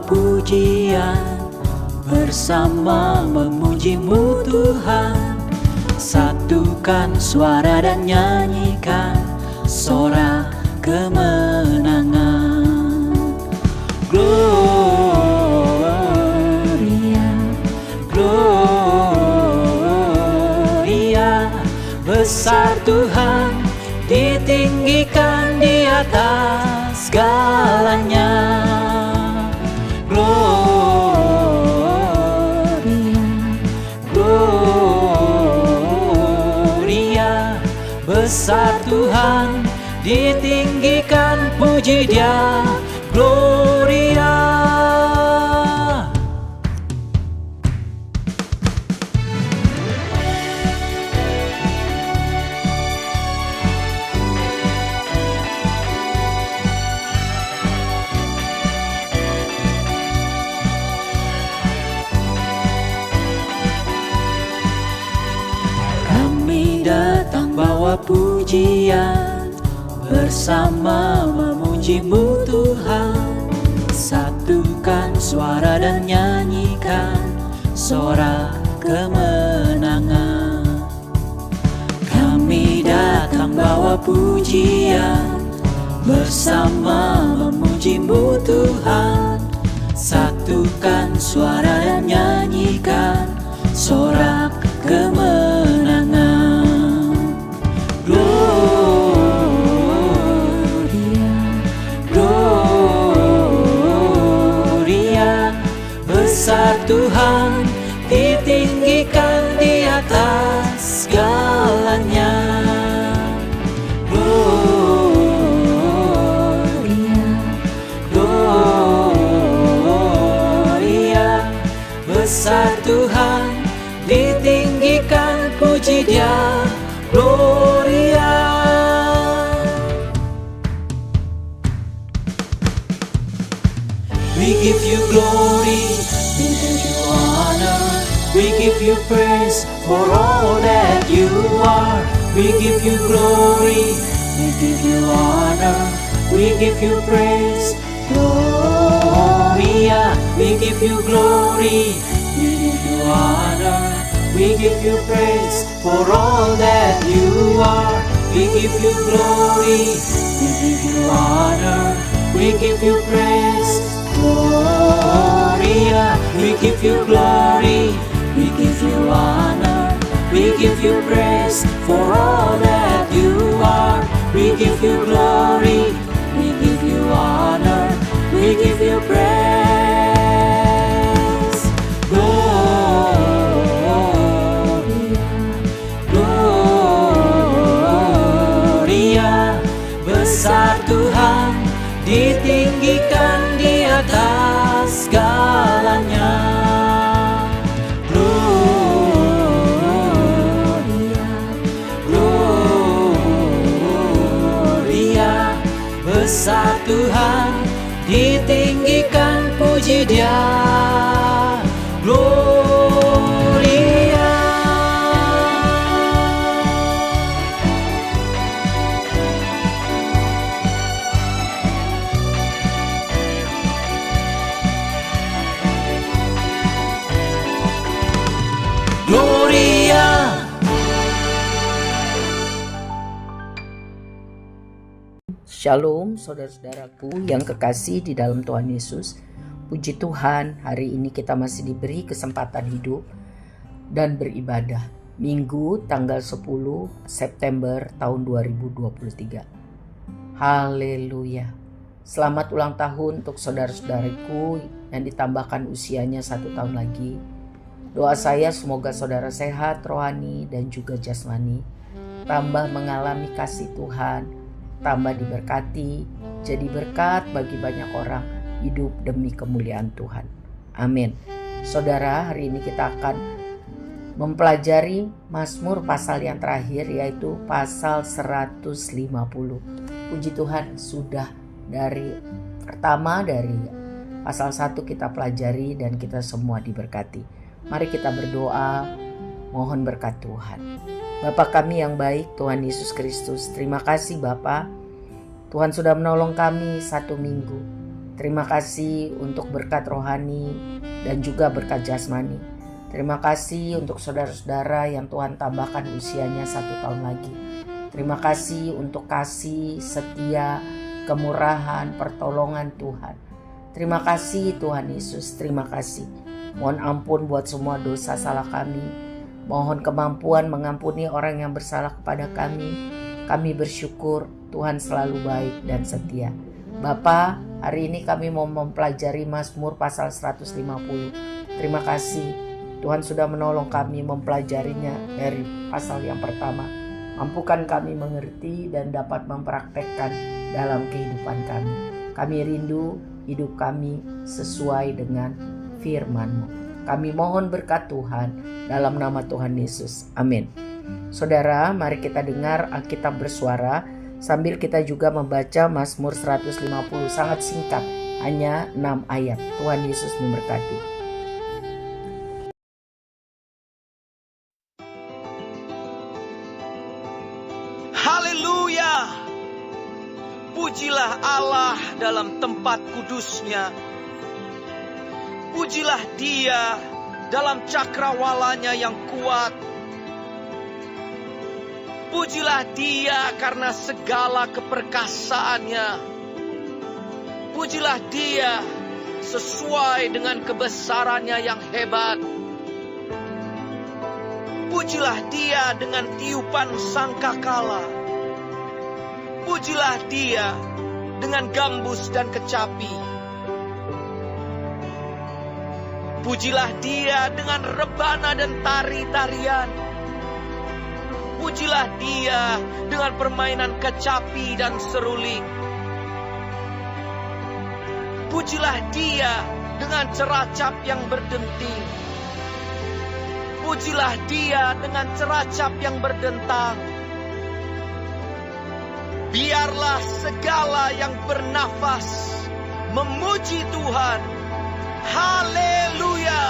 pujian, bersama memuji-Mu Tuhan. Satukan suara dan nyanyikan sorak kemenangan. Gloria, Gloria, besar Tuhan, ditinggikan di atas segalanya. Gloria, Gloria, besar Tuhan, ditinggikan, puji Dia. Gloria. Kami datang bawa pujian, bersama memuji-Mu Tuhan. Satukan suara dan nyanyikan sorak kemenangan. Kami datang bawa pujian, bersama memuji-Mu Tuhan. Satukan suara dan nyanyikan sorak kemenangan. Besar Tuhan, ditinggikan di atas segalanya. Gloria, Gloria, besar Tuhan, ditinggikan, puji Dia. Gloria. We give you glory, we give you honor, we give you praise for all that you are. We give you glory, we give you honor, we give you praise. Gloria, we give you glory, we give you honor, we give you praise for all that you are. We give you glory, we give you honor, we give you praise. Gloria, we give you glory, we give you honor, we give you praise for all that you are. We give you glory, we give you honor, we give you praise. Gloria, Gloria, besar Tuhan, ditinggikan di atas segalanya. Gloria, Gloria, besar Tuhan, ditinggikan, puji Dia. Gloria. Gloria. Shalom saudara-saudaraku yang kekasih di dalam Tuhan Yesus. Puji Tuhan, hari ini kita masih diberi kesempatan hidup dan beribadah. Minggu tanggal 10 September tahun 2023. Haleluya. Selamat ulang tahun untuk saudara-saudariku yang ditambahkan usianya 1 tahun lagi. Doa saya semoga saudara sehat rohani dan juga jasmani, tambah mengalami kasih Tuhan, tambah diberkati, jadi berkat bagi banyak orang, hidup demi kemuliaan Tuhan. Amin. Saudara, hari ini kita akan mempelajari Mazmur pasal yang terakhir, yaitu pasal 150. Puji Tuhan, sudah dari pertama dari pasal 1 kita pelajari dan kita semua diberkati. Mari kita berdoa, mohon berkat Tuhan. Bapa kami yang baik, Tuhan Yesus Kristus, terima kasih Bapa. Tuhan sudah menolong kami 1 minggu. Terima kasih untuk berkat rohani dan juga berkat jasmani. Terima kasih untuk saudara-saudara yang Tuhan tambahkan usianya 1 tahun lagi. Terima kasih untuk kasih, setia, kemurahan, pertolongan Tuhan. Terima kasih Tuhan Yesus, terima kasih. Mohon ampun buat semua dosa salah kami. Mohon kemampuan mengampuni orang yang bersalah kepada kami. Kami bersyukur Tuhan selalu baik dan setia. Bapa, hari ini kami mau mempelajari Mazmur pasal 150. Terima kasih Tuhan sudah menolong kami mempelajarinya dari pasal yang pertama. Mampukan kami mengerti dan dapat mempraktekkan dalam kehidupan kami. Kami rindu hidup kami sesuai dengan firman-Mu. Kami mohon berkat Tuhan dalam nama Tuhan Yesus. Amin. Saudara, mari kita dengar Alkitab bersuara sambil kita juga membaca Mazmur 150. Sangat singkat, hanya 6 ayat. Tuhan Yesus memberkati. Haleluya! Pujilah Allah dalam tempat kudusnya. Pujilah Dia dalam cakrawalanya yang kuat. Pujilah Dia karena segala keperkasaannya. Pujilah Dia sesuai dengan kebesarannya yang hebat. Pujilah Dia dengan tiupan sangkakala. Pujilah Dia dengan gambus dan kecapi. Pujilah Dia dengan rebana dan tari-tarian. Pujilah Dia dengan permainan kecapi dan seruling. Pujilah Dia dengan ceracap yang berdenting. Pujilah Dia dengan ceracap yang berdentang. Biarlah segala yang bernafas memuji Tuhan. Haleluya!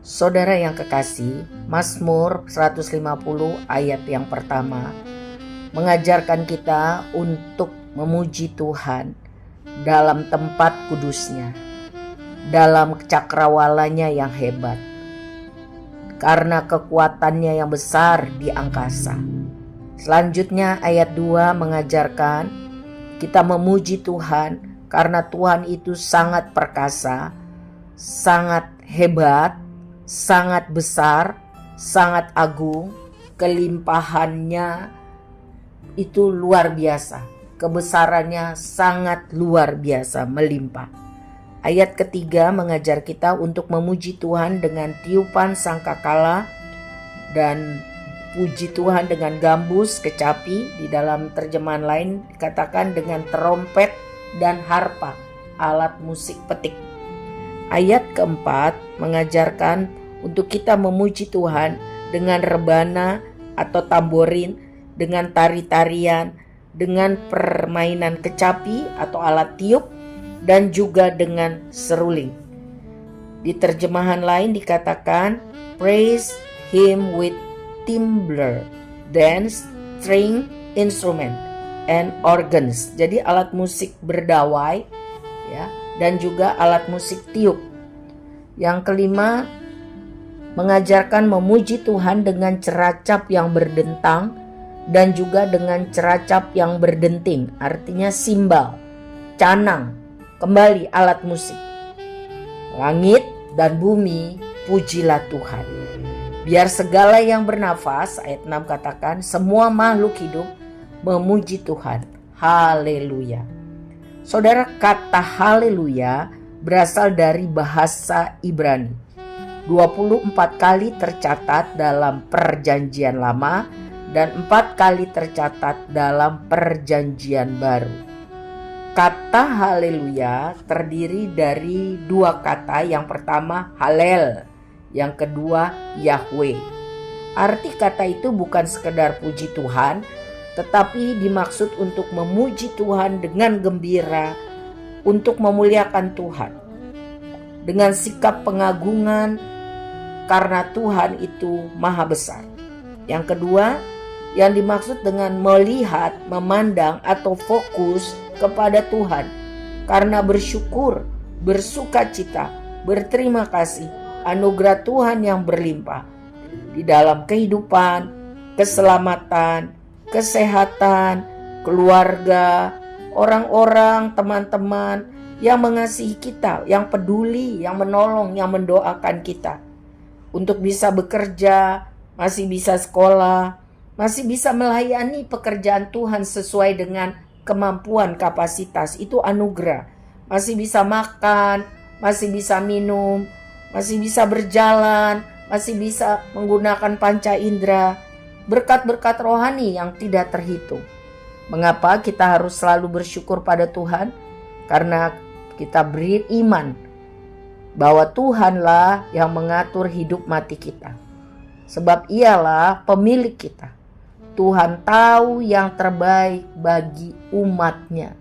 Saudara yang kekasih, Mazmur 150 ayat yang pertama mengajarkan kita untuk memuji Tuhan dalam tempat kudusnya, dalam cakrawalanya yang hebat, karena kekuatannya yang besar di angkasa. Selanjutnya ayat 2 mengajarkan kita memuji Tuhan karena Tuhan itu sangat perkasa, sangat hebat, sangat besar, sangat agung. Kelimpahannya itu luar biasa, kebesarannya sangat luar biasa, melimpah. Ayat ketiga mengajar kita untuk memuji Tuhan dengan tiupan sangkakala dan puji Tuhan dengan gambus, kecapi. Di dalam terjemahan lain dikatakan dengan trompet dan harpa, alat musik petik. Ayat keempat mengajarkan untuk kita memuji Tuhan dengan rebana atau tamborin, dengan tari-tarian, dengan permainan kecapi atau alat tiup, dan juga dengan seruling. Di terjemahan lain dikatakan praise him with timbre, dance, string instrument, and organs. Jadi alat musik berdawai, ya, dan juga alat musik tiup. Yang kelima mengajarkan memuji Tuhan dengan ceracap yang berdentang dan juga dengan ceracap yang berdenting, artinya simbal, canang, kembali alat musik. Langit dan bumi, pujilah Tuhan. Biar segala yang bernafas, ayat 6 katakan, semua makhluk hidup memuji Tuhan. Haleluya. Saudara, kata haleluya berasal dari bahasa Ibrani. 24 kali tercatat dalam Perjanjian Lama dan 4 kali tercatat dalam Perjanjian Baru. Kata haleluya terdiri dari 2 kata. Yang pertama Halel, yang kedua Yahweh. Arti kata itu bukan sekedar puji Tuhan, tetapi dimaksud untuk memuji Tuhan dengan gembira, untuk memuliakan Tuhan dengan sikap pengagungan, karena Tuhan itu maha besar. Yang kedua, yang dimaksud dengan melihat, memandang atau fokus kepada Tuhan karena bersyukur, bersukacita, berterima kasih anugerah Tuhan yang berlimpah di dalam kehidupan, keselamatan, kesehatan, keluarga, orang-orang, teman-teman yang mengasihi kita, yang peduli, yang menolong, yang mendoakan kita untuk bisa bekerja, masih bisa sekolah, masih bisa melayani pekerjaan Tuhan sesuai dengan kemampuan kapasitas. Itu anugerah. Masih bisa makan, masih bisa minum, masih bisa berjalan, masih bisa menggunakan panca indera. Berkat-berkat rohani yang tidak terhitung. Mengapa kita harus selalu bersyukur pada Tuhan? Karena kita beriman bahwa Tuhanlah yang mengatur hidup mati kita. Sebab Ialah pemilik kita. Tuhan tahu yang terbaik bagi umatnya,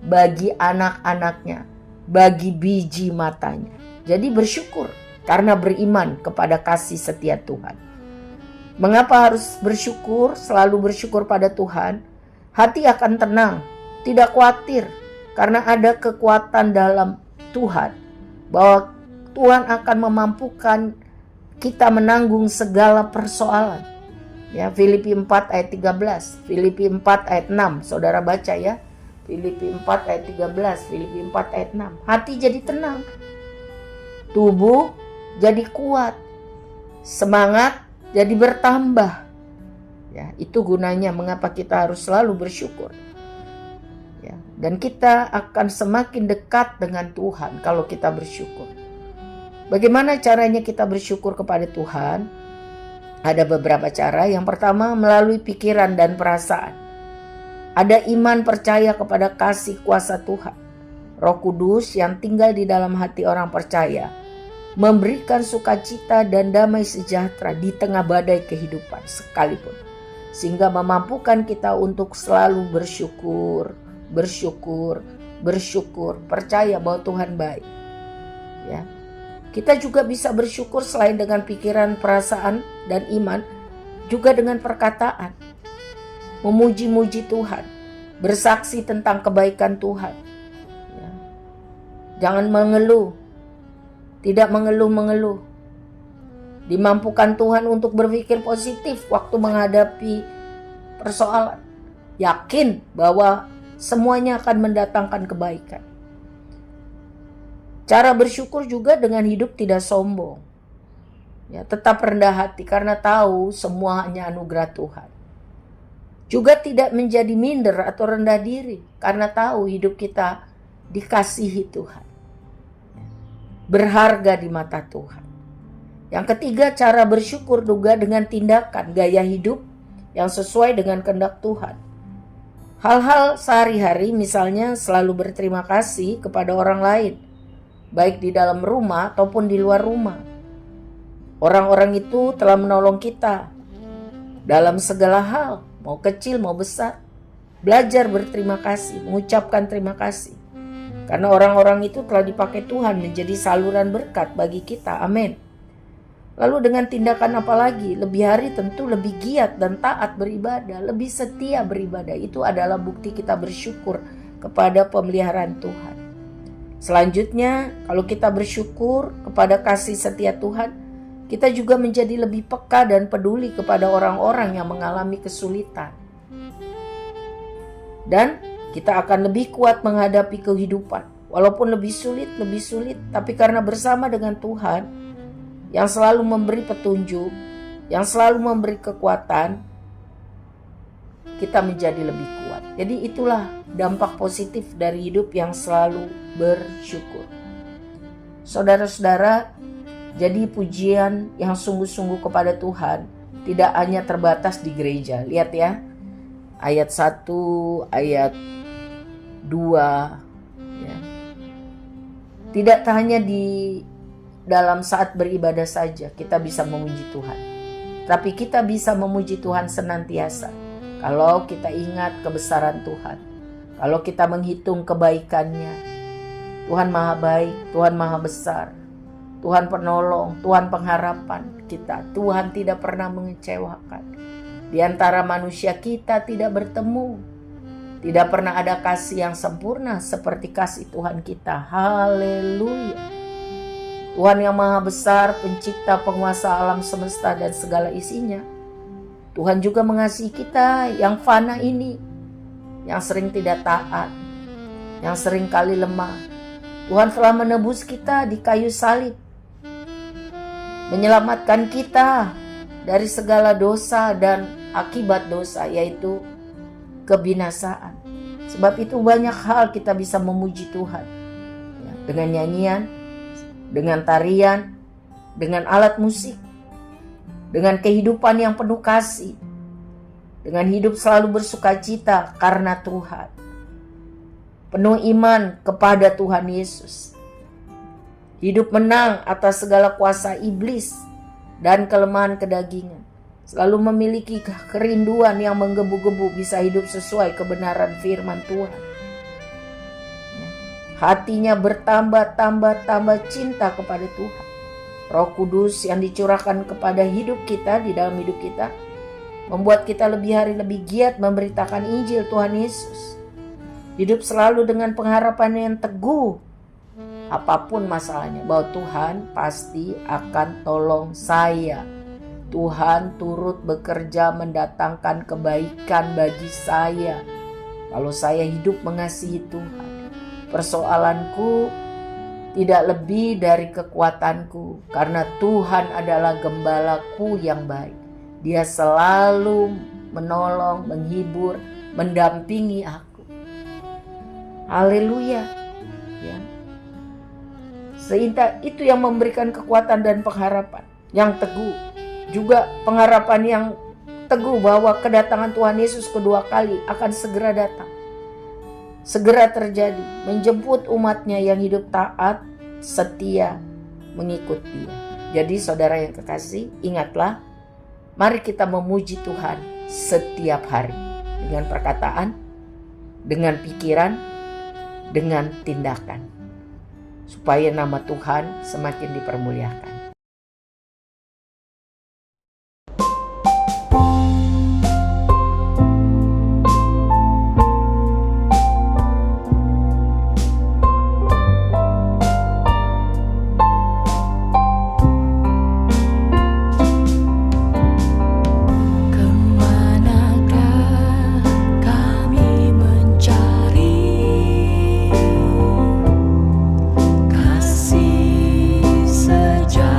bagi anak-anaknya, bagi biji matanya. Jadi bersyukur karena beriman kepada kasih setia Tuhan. Mengapa harus bersyukur? Selalu bersyukur pada Tuhan. Hati akan tenang, tidak khawatir karena ada kekuatan dalam Tuhan. Bahwa Tuhan akan memampukan kita menanggung segala persoalan. Ya, Filipi 4 ayat 13, Filipi 4 ayat 6, saudara baca ya. Filipi 4 ayat 13, Filipi 4 ayat 6. Hati jadi tenang, tubuh jadi kuat, semangat jadi bertambah. Ya, itu gunanya mengapa kita harus selalu bersyukur. Ya, dan kita akan semakin dekat dengan Tuhan kalau kita bersyukur. Bagaimana caranya kita bersyukur kepada Tuhan? Ada beberapa cara. Yang pertama, melalui pikiran dan perasaan. Ada iman percaya kepada kasih kuasa Tuhan. Roh Kudus yang tinggal di dalam hati orang percaya memberikan sukacita dan damai sejahtera di tengah badai kehidupan sekalipun, sehingga memampukan kita untuk selalu bersyukur, percaya bahwa Tuhan baik. Ya. Kita juga bisa bersyukur selain dengan pikiran, perasaan, dan iman, juga dengan perkataan. Memuji-muji Tuhan, bersaksi tentang kebaikan Tuhan. Ya. Jangan mengeluh, tidak mengeluh-mengeluh. Dimampukan Tuhan untuk berpikir positif waktu menghadapi persoalan. Yakin bahwa semuanya akan mendatangkan kebaikan. Cara bersyukur juga dengan hidup tidak sombong. Ya, tetap rendah hati karena tahu semua hanya anugerah Tuhan. Juga tidak menjadi minder atau rendah diri karena tahu hidup kita dikasihi Tuhan. Berharga di mata Tuhan. Yang ketiga, cara bersyukur juga dengan tindakan, gaya hidup yang sesuai dengan kehendak Tuhan. Hal-hal sehari-hari, misalnya selalu berterima kasih kepada orang lain, baik di dalam rumah ataupun di luar rumah. Orang-orang itu telah menolong kita dalam segala hal, mau kecil mau besar. Belajar berterima kasih, mengucapkan terima kasih. Karena orang-orang itu telah dipakai Tuhan menjadi saluran berkat bagi kita. Amin. Lalu dengan tindakan apa lagi? Lebih hari tentu lebih giat dan taat beribadah, lebih setia beribadah. Itu adalah bukti kita bersyukur kepada pemeliharaan Tuhan. Selanjutnya, kalau kita bersyukur kepada kasih setia Tuhan, kita juga menjadi lebih peka dan peduli kepada orang-orang yang mengalami kesulitan. Dan kita akan lebih kuat menghadapi kehidupan. Walaupun lebih sulit, tapi karena bersama dengan Tuhan yang selalu memberi petunjuk, yang selalu memberi kekuatan, kita menjadi lebih kuat. Jadi itulah dampak positif dari hidup yang selalu bersyukur. Saudara-saudara, jadi pujian yang sungguh-sungguh kepada Tuhan tidak hanya terbatas di gereja. Lihat ya, ayat 1, ayat 2. Ya. Tidak hanya di dalam saat beribadah saja kita bisa memuji Tuhan. Tapi kita bisa memuji Tuhan senantiasa. Kalau kita ingat kebesaran Tuhan. Kalau kita menghitung kebaikannya. Tuhan maha baik, Tuhan maha besar. Tuhan penolong, Tuhan pengharapan kita. Tuhan tidak pernah mengecewakan. Di antara manusia kita tidak bertemu, tidak pernah ada kasih yang sempurna seperti kasih Tuhan kita. Haleluya. Tuhan yang maha besar, pencipta, penguasa alam semesta dan segala isinya. Tuhan juga mengasihi kita yang fana ini, yang sering tidak taat, yang sering kali lemah. Tuhan telah menebus kita di kayu salib, menyelamatkan kita dari segala dosa dan akibat dosa, yaitu kebinasaan. Sebab itu banyak hal kita bisa memuji Tuhan, ya, dengan nyanyian, dengan tarian, dengan alat musik, dengan kehidupan yang penuh kasih, dengan hidup selalu bersukacita karena Tuhan, penuh iman kepada Tuhan Yesus, hidup menang atas segala kuasa iblis dan kelemahan kedagingan, selalu memiliki kerinduan yang menggebu-gebu bisa hidup sesuai kebenaran firman Tuhan. Hatinya bertambah cinta kepada Tuhan. Roh Kudus yang dicurahkan kepada hidup kita, di dalam hidup kita, membuat kita lebih hari lebih giat memberitakan Injil Tuhan Yesus. Hidup selalu dengan pengharapan yang teguh, apapun masalahnya, bahwa Tuhan pasti akan tolong saya. Tuhan turut bekerja mendatangkan kebaikan bagi saya kalau saya hidup mengasihi Tuhan. Persoalanku tidak lebih dari kekuatanku, karena Tuhan adalah gembalaku yang baik. Dia selalu menolong, menghibur, mendampingi aku. Haleluya. Ya. Sehingga itu yang memberikan kekuatan dan pengharapan yang teguh. Juga pengharapan yang teguh bahwa kedatangan Tuhan Yesus kedua kali akan segera datang. Segera terjadi, menjemput umatnya yang hidup taat, setia, mengikut Dia. Jadi saudara yang kekasih, ingatlah, mari kita memuji Tuhan setiap hari. Dengan perkataan, dengan pikiran, dengan tindakan. Supaya nama Tuhan semakin dipermuliakan. Kasih sejati.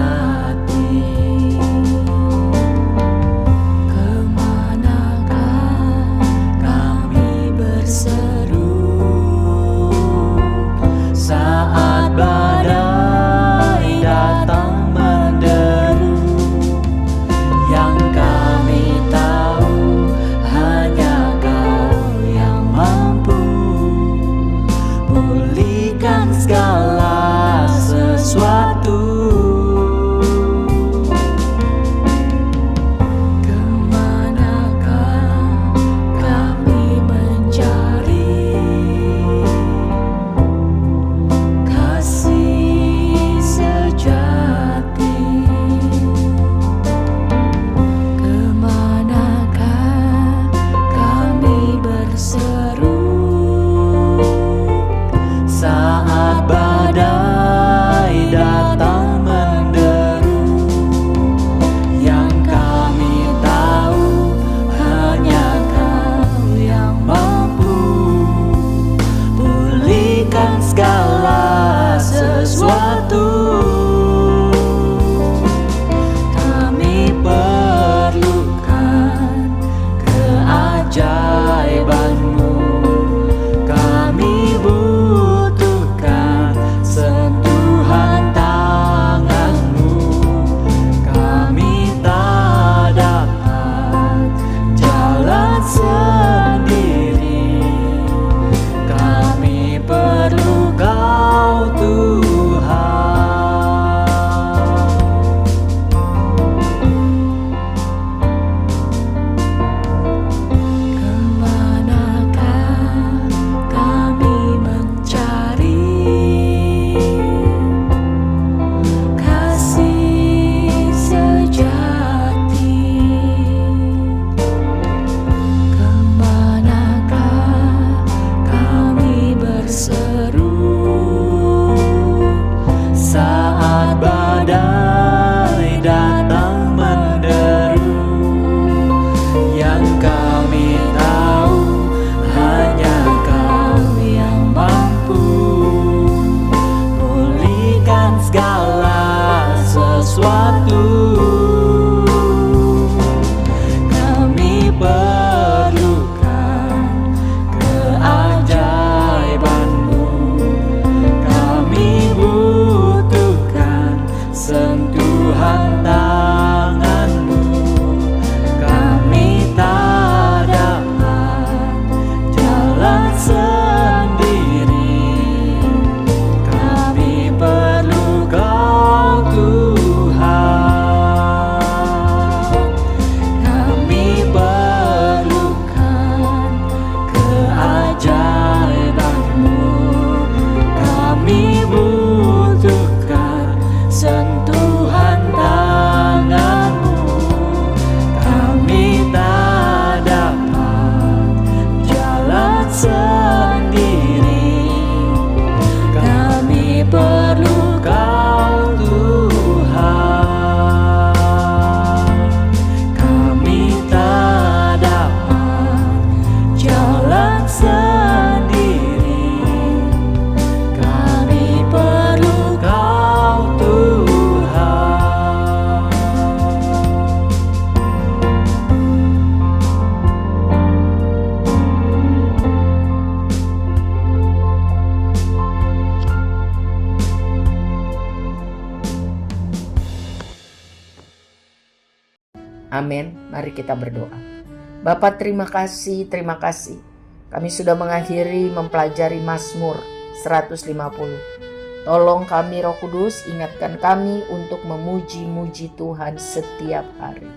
Amin. Mari kita berdoa. Bapa, terima kasih. Kami sudah mengakhiri mempelajari Mazmur 150. Tolong kami Roh Kudus, ingatkan kami untuk memuji-muji Tuhan setiap hari.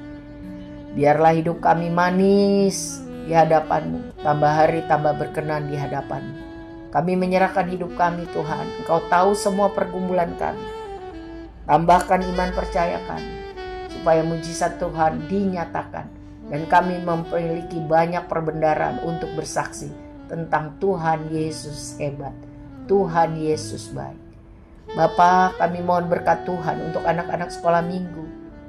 Biarlah hidup kami manis di hadapan-Mu, tambah hari tambah berkenan di hadapan-Mu. Kami menyerahkan hidup kami Tuhan, Engkau tahu semua pergumulan kami. Tambahkan iman percaya kami, supaya mujizat Tuhan dinyatakan dan kami memiliki banyak perbendaharaan untuk bersaksi tentang Tuhan Yesus hebat, Tuhan Yesus baik. Bapa, kami mohon berkat Tuhan untuk anak-anak sekolah minggu,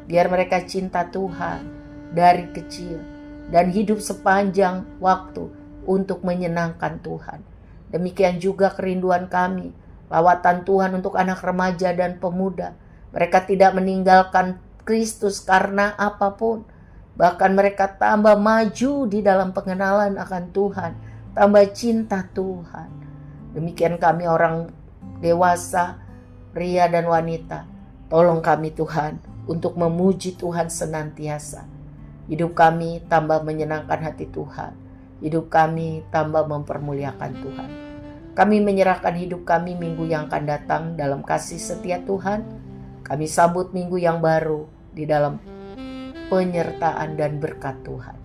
biar mereka cinta Tuhan dari kecil dan hidup sepanjang waktu untuk menyenangkan Tuhan. Demikian juga kerinduan kami, lawatan Tuhan untuk anak remaja dan pemuda. Mereka tidak meninggalkan Kristus karena apapun. Bahkan mereka tambah maju di dalam pengenalan akan Tuhan, tambah cinta Tuhan. Demikian kami orang dewasa, pria dan wanita. Tolong kami Tuhan untuk memuji Tuhan senantiasa. Hidup kami tambah menyenangkan hati Tuhan. Hidup kami tambah mempermuliakan Tuhan. Kami menyerahkan hidup kami minggu yang akan datang dalam kasih setia Tuhan. Kami sambut minggu yang baru di dalam penyertaan dan berkat Tuhan.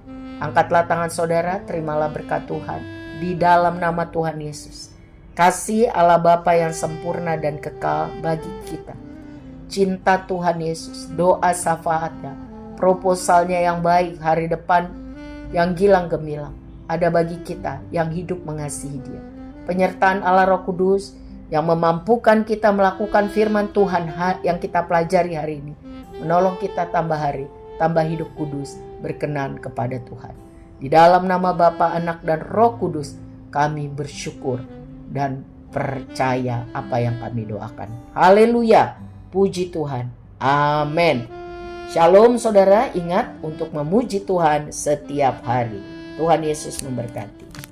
Angkatlah tangan saudara, terimalah berkat Tuhan di dalam nama Tuhan Yesus. Kasih Allah Bapa yang sempurna dan kekal bagi kita. Cinta Tuhan Yesus, doa syafaatnya, proposalnya yang baik, hari depan yang gilang gemilang ada bagi kita yang hidup mengasihi Dia. Penyertaan Allah Roh Kudus yang memampukan kita melakukan firman Tuhan yang kita pelajari hari ini, menolong kita tambah hari, tambah hidup kudus, berkenan kepada Tuhan. Di dalam nama Bapa, Anak, dan Roh Kudus, kami bersyukur dan percaya apa yang kami doakan. Haleluya, puji Tuhan. Amin. Shalom saudara, ingat untuk memuji Tuhan setiap hari. Tuhan Yesus memberkati.